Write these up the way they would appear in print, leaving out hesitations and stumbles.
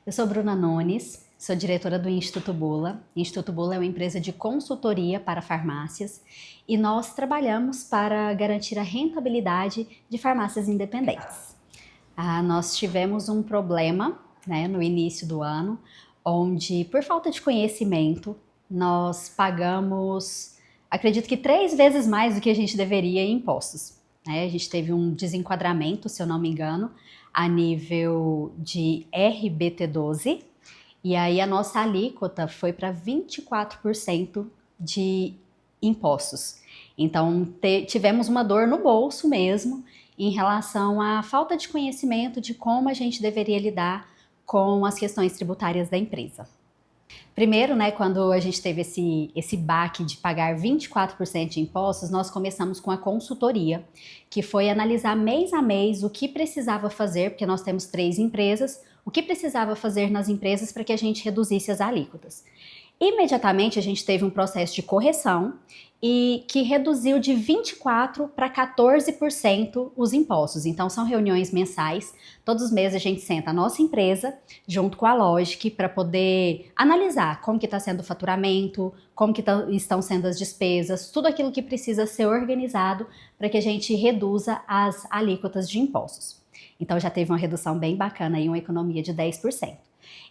Eu sou Bruna Nunes, sou diretora do Instituto Bula. O Instituto Bula é uma empresa de consultoria para farmácias e nós trabalhamos para garantir a rentabilidade de farmácias independentes. Nós tivemos um problema, no início do ano, onde, por falta de conhecimento, nós pagamos, acredito que 3 vezes mais do que a gente deveria em impostos. A gente teve um desenquadramento, se eu não me engano, a nível de RBT12, e aí a nossa alíquota foi para 24% de impostos. Então tivemos uma dor no bolso mesmo em relação à falta de conhecimento de como a gente deveria lidar com as questões tributárias da empresa. Primeiro, quando a gente teve esse baque de pagar 24% de impostos, nós começamos com a consultoria, que foi analisar mês a mês o que precisava fazer, porque nós temos 3 empresas, o que precisava fazer nas empresas para que a gente reduzisse as alíquotas. Imediatamente a gente teve um processo de correção e que reduziu de 24% para 14% os impostos. Então são reuniões mensais, todos os meses a gente senta a nossa empresa junto com a Logic para poder analisar como que está sendo o faturamento, como que estão sendo as despesas, tudo aquilo que precisa ser organizado para que a gente reduza as alíquotas de impostos. Então já teve uma redução bem bacana e uma economia de 10%.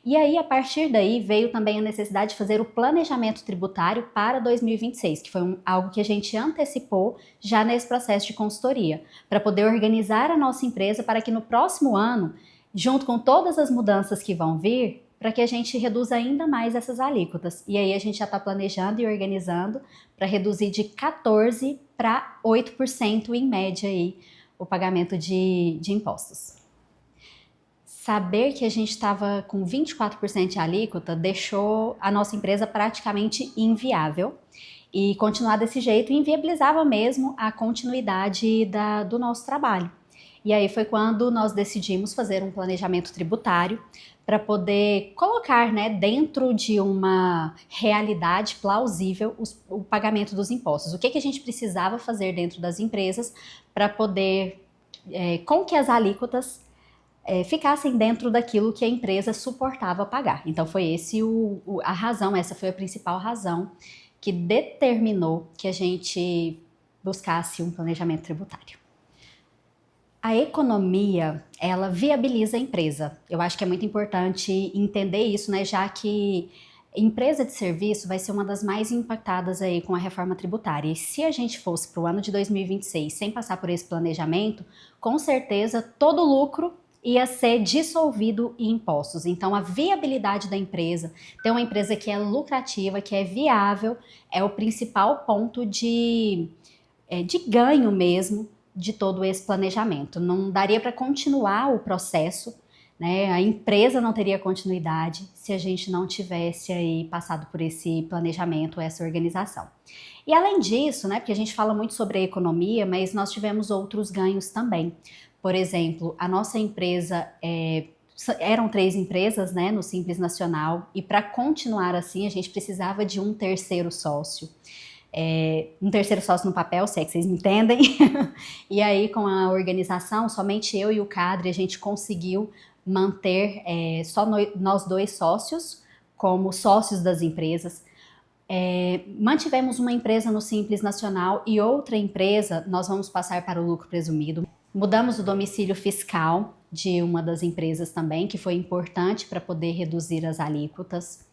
E aí, a partir daí, veio também a necessidade de fazer o planejamento tributário para 2026, que foi algo que a gente antecipou já nesse processo de consultoria, para poder organizar a nossa empresa para que no próximo ano, junto com todas as mudanças que vão vir, para que a gente reduza ainda mais essas alíquotas. E aí a gente já está planejando e organizando para reduzir de 14% para 8% em média aí, o pagamento de impostos. Saber que a gente estava com 24% de alíquota deixou a nossa empresa praticamente inviável e continuar desse jeito inviabilizava mesmo a continuidade do nosso trabalho. E aí foi quando nós decidimos fazer um planejamento tributário para poder colocar dentro de uma realidade plausível o pagamento dos impostos. O que a gente precisava fazer dentro das empresas para poder, com que as alíquotas ficassem dentro daquilo que a empresa suportava pagar. Então foi a razão, essa foi a principal razão que determinou que a gente buscasse um planejamento tributário. A economia, ela viabiliza a empresa. Eu acho que é muito importante entender isso, já que empresa de serviço vai ser uma das mais impactadas aí com a reforma tributária. E se a gente fosse para o ano de 2026 sem passar por esse planejamento, com certeza todo lucro ia ser dissolvido em impostos. Então, a viabilidade da empresa, ter uma empresa que é lucrativa, que é viável, é o principal ponto de ganho mesmo de todo esse planejamento. Não daria para continuar o processo, a empresa não teria continuidade se a gente não tivesse aí passado por esse planejamento, essa organização. E além disso, porque a gente fala muito sobre a economia, mas nós tivemos outros ganhos também. Por exemplo, a nossa empresa, eram 3 empresas no Simples Nacional e para continuar assim a gente precisava de um terceiro sócio. Um terceiro sócio no papel, se é que vocês me entendem. E aí com a organização, somente eu e o Cadre, a gente conseguiu manter só nós 2 sócios como sócios das empresas. Mantivemos uma empresa no Simples Nacional e outra empresa nós vamos passar para o lucro presumido. Mudamos o domicílio fiscal de uma das empresas também, que foi importante para poder reduzir as alíquotas.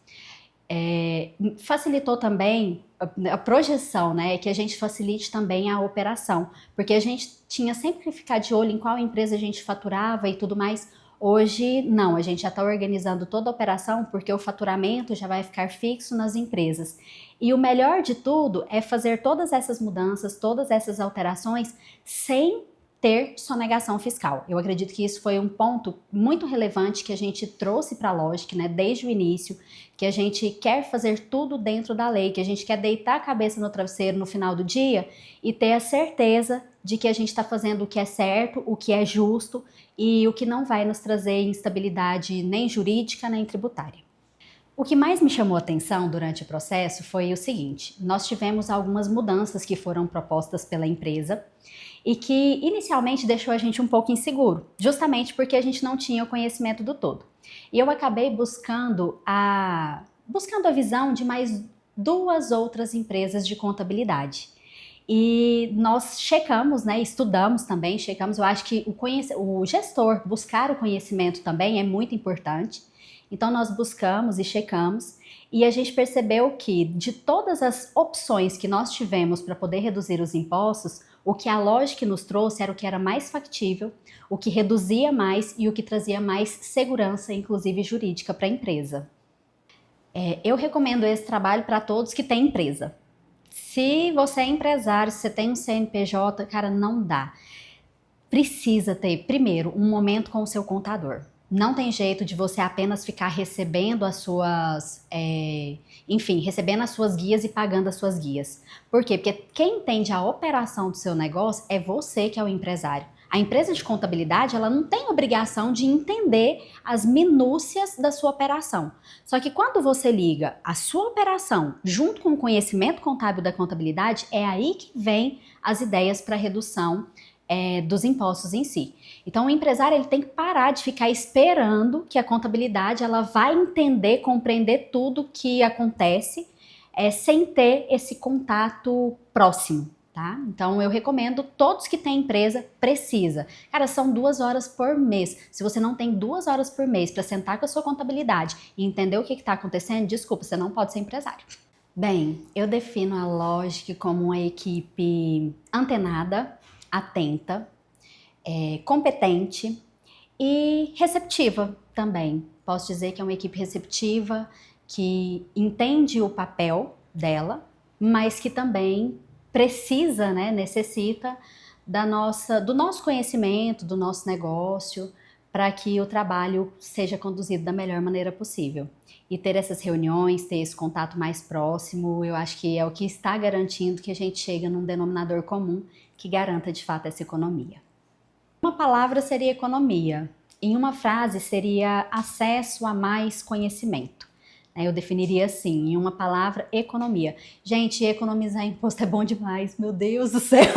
Facilitou também a projeção, que a gente facilite também a operação, porque a gente tinha sempre que ficar de olho em qual empresa a gente faturava e tudo mais. Hoje, não, a gente já está organizando toda a operação porque o faturamento já vai ficar fixo nas empresas. E o melhor de tudo é fazer todas essas mudanças, todas essas alterações sem ter sonegação fiscal. Eu acredito que isso foi um ponto muito relevante que a gente trouxe para a Logic, desde o início, que a gente quer fazer tudo dentro da lei, que a gente quer deitar a cabeça no travesseiro no final do dia e ter a certeza de que a gente está fazendo o que é certo, o que é justo e o que não vai nos trazer instabilidade nem jurídica nem tributária. O que mais me chamou a atenção durante o processo foi o seguinte: nós tivemos algumas mudanças que foram propostas pela empresa e que inicialmente deixou a gente um pouco inseguro, justamente porque a gente não tinha o conhecimento do todo. E eu acabei buscando a visão de mais duas outras empresas de contabilidade. E nós checamos, né, estudamos também, checamos, eu acho que o gestor buscar o conhecimento também é muito importante. Então nós buscamos e checamos e a gente percebeu que de todas as opções que nós tivemos para poder reduzir os impostos, o que a Logic nos trouxe era o que era mais factível, o que reduzia mais e o que trazia mais segurança, inclusive jurídica, para a empresa. Eu recomendo esse trabalho para todos que têm empresa. Se você é empresário, se você tem um CNPJ, cara, não dá. Precisa ter, primeiro, um momento com o seu contador. Não tem jeito de você apenas ficar recebendo as suas, recebendo as suas guias e pagando as suas guias. Por quê? Porque quem entende a operação do seu negócio é você que é o empresário. A empresa de contabilidade, ela não tem obrigação de entender as minúcias da sua operação. Só que quando você liga a sua operação junto com o conhecimento contábil da contabilidade, é aí que vem as ideias para redução dos impostos em si. Então o empresário ele tem que parar de ficar esperando que a contabilidade ela vai entender, compreender tudo que acontece sem ter esse contato próximo. Tá? Então eu recomendo, todos que têm empresa, precisa. Cara, são 2 horas por mês. Se você não tem 2 horas por mês para sentar com a sua contabilidade e entender o que está acontecendo, desculpa, você não pode ser empresário. Bem, eu defino a Logic como uma equipe antenada, atenta, competente e receptiva também. Posso dizer que é uma equipe receptiva, que entende o papel dela, mas que também precisa, né, necessita do nosso conhecimento, do nosso negócio, para que o trabalho seja conduzido da melhor maneira possível. E ter essas reuniões, ter esse contato mais próximo, eu acho que é o que está garantindo que a gente chega num denominador comum que garanta de fato essa economia. Uma palavra seria economia, em uma frase seria acesso a mais conhecimento. Eu definiria assim, em uma palavra, economia. Gente, economizar imposto é bom demais, meu Deus do céu!